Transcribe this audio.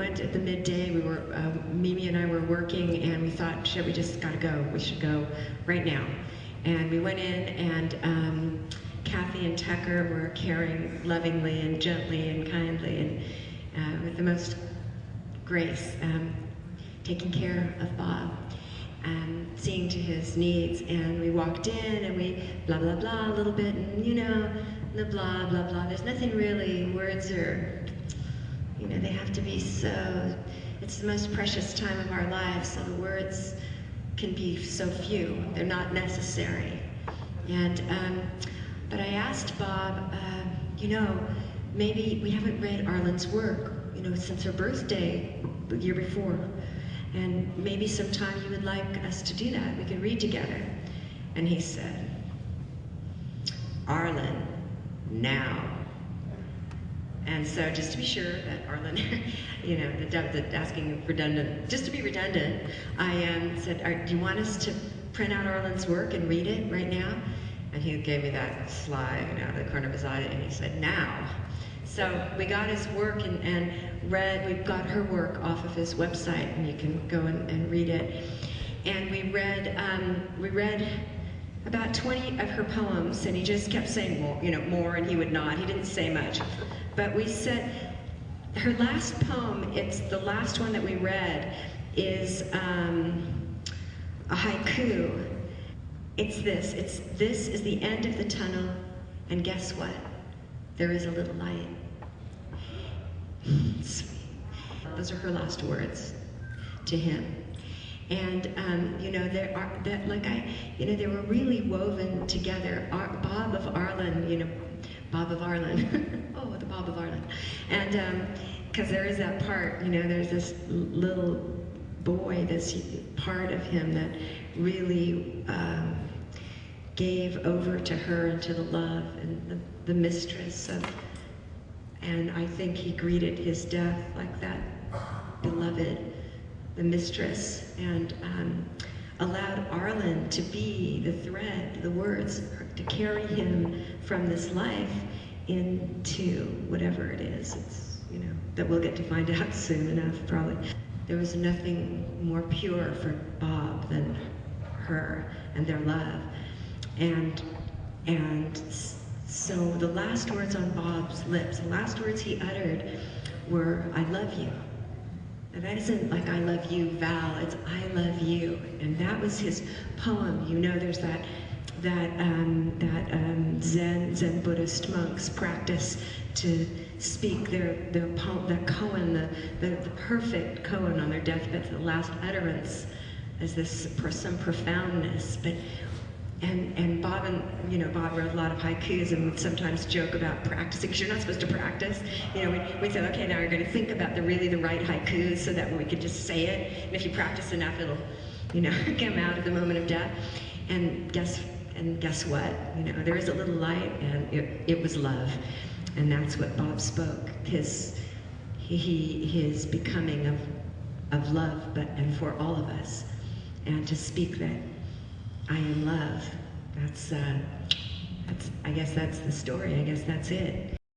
went at the midday. We were, Mimi and I were working, and we thought, shit, we just gotta go. We should go right now. And we went in, and Kathy and Tucker were caring lovingly and gently and kindly and with the most grace, taking care of Bob, seeing to his needs. And we walked in and we blah, blah, blah a little bit, and you know, the blah, blah, blah. There's nothing really, words are, you know, they have to be so, it's the most precious time of our lives, so the words can be so few. They're not necessary. And, but I asked Bob, you know, maybe we haven't read Arlen's work, you know, since her birthday the year before. And maybe sometime you would like us to do that. We could read together. And he said, Arlen, now. And so just to be sure that Arlen, you know, the asking redundant, just to be redundant, I said, do you want us to print out Arlen's work and read it right now? And he gave me that sly, you know, out of the corner of his eye, and he said, now. So we got his work and read, we got her work off of his website, and you can go and read it. And we read about 20 of her poems, and he just kept saying more, you know, more, and he would not. He didn't say much. But we said, her last poem, it's the last one that we read, is a haiku. It's this is the end of the tunnel, and guess what? There is a little light. Sweet. Those are her last words to him. And you know, they were really woven together. Bob of Arlen, you know, Bob of Arlen. Oh, the Bob of Arlen. And because there is that part, you know, there's this little boy, this part of him that really gave over to her and to the love and the mistress of, and I think he greeted his death like that beloved, the mistress, and allowed Arlen to be the thread, the words, to carry him from this life into whatever it is. It's, you know, that we'll get to find out soon enough, probably. There was nothing more pure for Bob than her and their love. And so the last words on Bob's lips, the last words he uttered were, I love you. And that isn't like I love you, Val, it's I love you. And that was his poem. You know, there's that Zen Buddhist monks practice to speak their poem, their koan, the perfect koan on their deathbed, the last utterance, as this some profoundness. But and Bob, you know, Bob wrote a lot of haikus and would sometimes joke about practicing, because you're not supposed to practice. You know, we'd say, okay, now you're going to think about the right haikus so that we could just say it. And if you practice enough, it'll, you know, come out at the moment of death. And guess what? You know, there is a little light, and it was love. And that's what Bob spoke. His becoming of love, and for all of us. And to speak that I am love. I guess that's the story. I guess that's it.